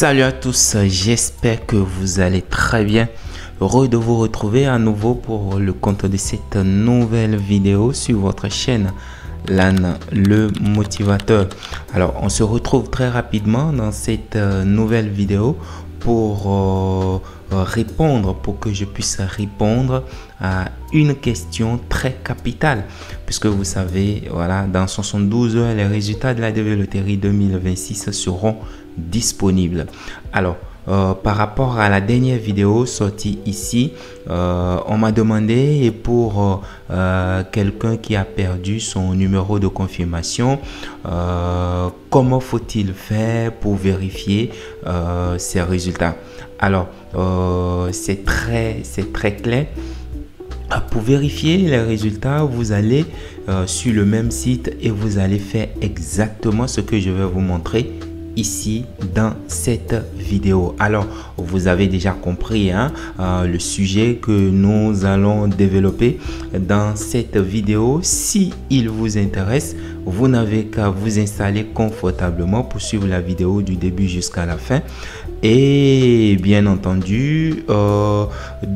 Salut à tous, j'espère que vous allez très bien. Heureux de vous retrouver à nouveau pour le compte de cette nouvelle vidéo sur votre chaîne LAN le motivateur. Alors on se retrouve très rapidement dans cette nouvelle vidéo pour que je puisse répondre à une question très capitale, puisque vous savez, voilà, dans 72 heures les résultats de la DV Loterie 2026 seront disponibles. Alors par rapport à la dernière vidéo sortie ici, on m'a demandé, et pour quelqu'un qui a perdu son numéro de confirmation, comment faut-il faire pour vérifier ses résultats. Alors c'est très clair. Pour vérifier les résultats, vous allez sur le même site et vous allez faire exactement ce que je vais vous montrer ici dans cette vidéo. Alors vous avez déjà compris le sujet que nous allons développer dans cette vidéo. Si il vous intéresse, vous n'avez qu'à vous installer confortablement pour suivre la vidéo du début jusqu'à la fin. Et bien entendu,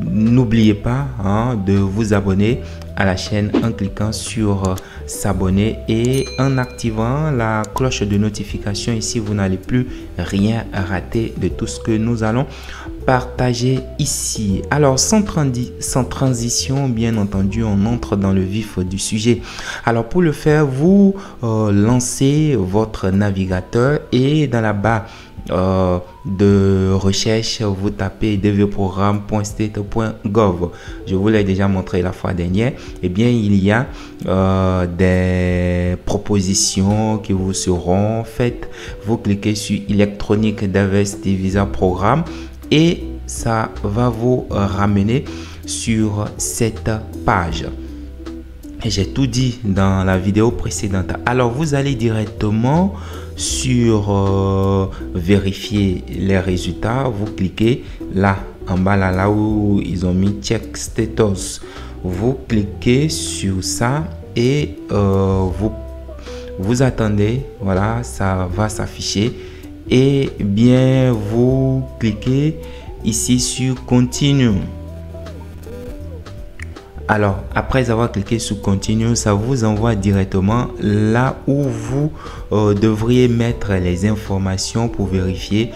n'oubliez pas de vous abonner à la chaîne en cliquant sur s'abonner et en activant la cloche de notification. Ici, vous n'allez plus rien rater de tout ce que nous allons partager ici. Alors, sans transition, bien entendu, on entre dans le vif du sujet. Alors, pour le faire, vous lancez votre navigateur et dans la barre de recherche, vous tapez dvprogramme.state.gov. Je vous l'ai déjà montré la fois dernière. Eh bien, il y a des propositions qui vous seront faites. Vous cliquez sur Electronic Diversity Visa Programme et ça va vous ramener sur cette page. J'ai tout dit dans la vidéo précédente. Alors, vous allez directement sur vérifier les résultats. Vous cliquez là en bas, là où ils ont mis check status. Vous cliquez sur ça et vous attendez. Voilà, ça va s'afficher. Et bien, vous cliquez ici sur continue. Alors, après avoir cliqué sur continue, ça vous envoie directement là où vous devriez mettre les informations pour vérifier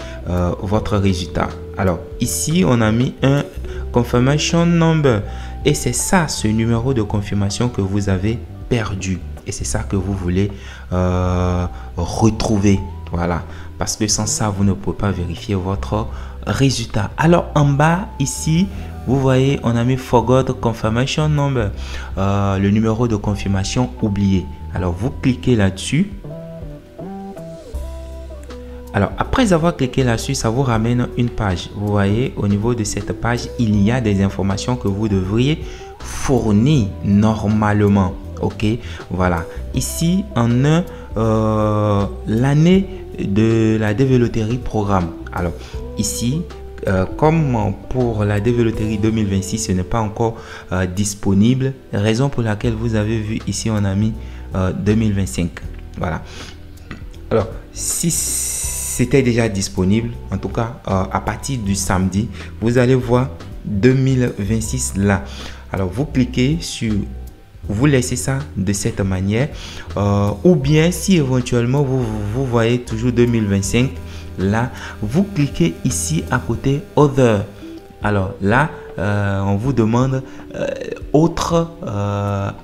votre résultat. Alors, ici, on a mis un confirmation number et c'est ça, ce numéro de confirmation que vous avez perdu. Et c'est ça que vous voulez retrouver. Voilà, parce que sans ça, vous ne pouvez pas vérifier votre résultat. Alors, en bas, ici, vous voyez, on a mis forgot confirmation number, le numéro de confirmation oublié. Alors, vous cliquez là-dessus. Alors, après avoir cliqué là-dessus, ça vous ramène une page. Vous voyez, au niveau de cette page, il y a des informations que vous devriez fournir normalement. Ok, voilà. Ici, en un, l'année de la DV Loterie programme. Alors, ici, comme pour la DV Loterie 2026, ce n'est pas encore disponible, raison pour laquelle vous avez vu ici, on a mis 2025. Voilà. Alors, si c'était déjà disponible, en tout cas, à partir du samedi, vous allez voir 2026 là. Alors, vous cliquez sur... Vous laissez ça de cette manière. Ou bien, si éventuellement, vous voyez toujours 2025, là, vous cliquez ici à côté Other. Alors là, on vous demande autre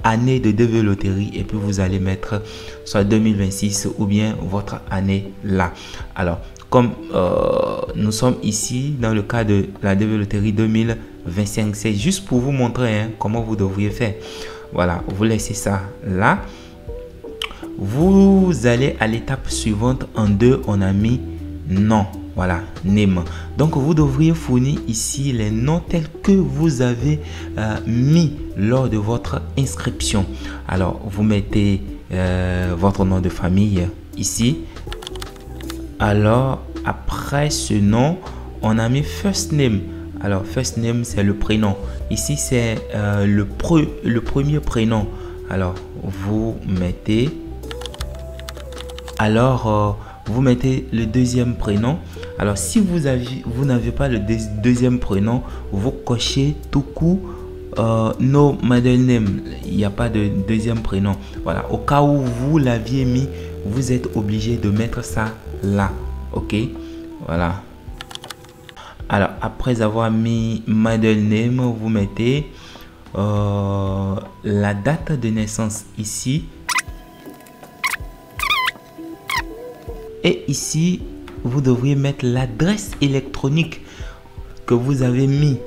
année de DV Loterie et puis vous allez mettre soit 2026 ou bien votre année là. Alors, comme nous sommes ici dans le cas de la DV Loterie 2025, c'est juste pour vous montrer comment vous devriez faire. Voilà, vous laissez ça là. Vous allez à l'étape suivante. En 2, on a mis nom. Voilà, name. Donc, vous devriez fournir ici les noms tels que vous avez mis lors de votre inscription. Alors, vous mettez votre nom de famille ici. Alors, après ce nom, on a mis first name. Alors, first name, c'est le prénom. Ici, c'est le premier prénom. Alors, vous mettez... Alors, vous mettez le deuxième prénom. Alors, si vous n'avez pas le deuxième prénom, vous cochez tout coup no middle name. Il n'y a pas de deuxième prénom. Voilà, au cas où vous l'aviez mis, vous êtes obligé de mettre ça là. Ok, voilà. Alors, après avoir mis middle name, vous mettez la date de naissance ici. Et ici, vous devriez mettre l'adresse électronique que vous avez mis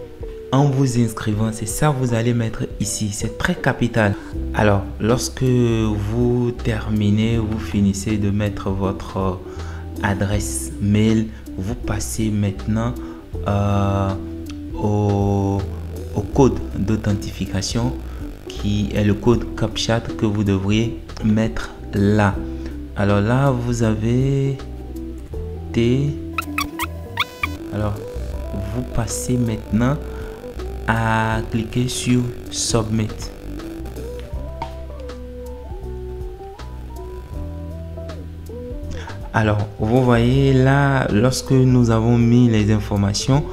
en vous inscrivant. C'est ça que vous allez mettre ici. C'est très capital. Alors, lorsque vous terminez, vous finissez de mettre votre adresse mail, vous passez maintenant au code d'authentification qui est le code CAPTCHA que vous devriez mettre là. Alors là, vous avez T. Alors, vous passez maintenant à cliquer sur Submit. Alors, vous voyez là, lorsque nous avons mis les informations,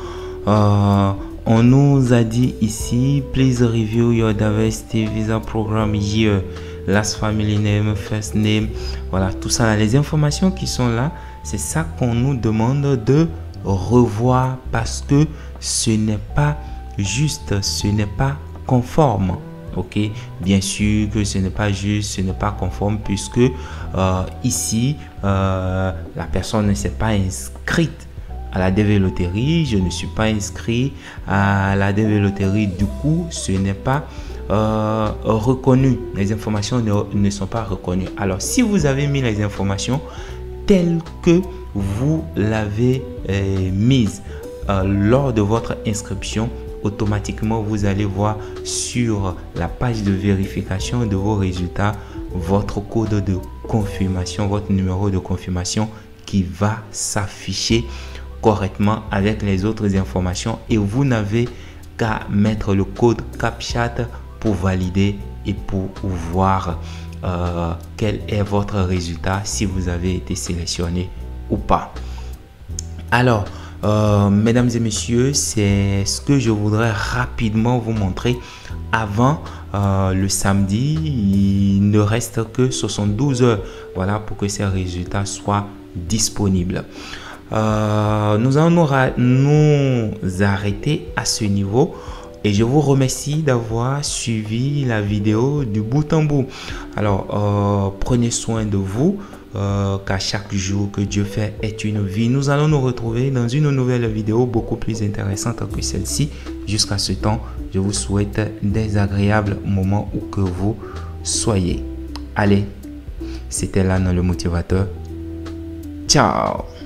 on nous a dit ici, please review your diversity visa program year, last family name, first name. Voilà, tout ça, les informations qui sont là, c'est ça qu'on nous demande de revoir parce que ce n'est pas juste, ce n'est pas conforme. Ok, bien sûr que ce n'est pas juste, ce n'est pas conforme puisque ici la personne ne s'est pas inscrite à la DV Loterie. Je ne suis pas inscrit à la DV Loterie, du coup ce n'est pas reconnu. Les informations ne sont pas reconnues. Alors si vous avez mis les informations telles que vous l'avez mise lors de votre inscription, automatiquement vous allez voir sur la page de vérification de vos résultats votre code de confirmation, votre numéro de confirmation qui va s'afficher correctement avec les autres informations, et vous n'avez qu'à mettre le code CAPTCHA pour valider et pour voir quel est votre résultat, si vous avez été sélectionné ou pas. Alors mesdames et messieurs, c'est ce que je voudrais rapidement vous montrer avant le samedi. Il ne reste que 72 heures, voilà, pour que ces résultats soient disponibles. Nous allons nous arrêter à ce niveau et je vous remercie d'avoir suivi la vidéo du bout en bout. Alors prenez soin de vous, car chaque jour que Dieu fait est une vie. Nous allons nous retrouver dans une nouvelle vidéo beaucoup plus intéressante que celle-ci. Jusqu'à ce temps, je vous souhaite des agréables moments où que vous soyez. Allez, c'était Lan le motivateur. Ciao.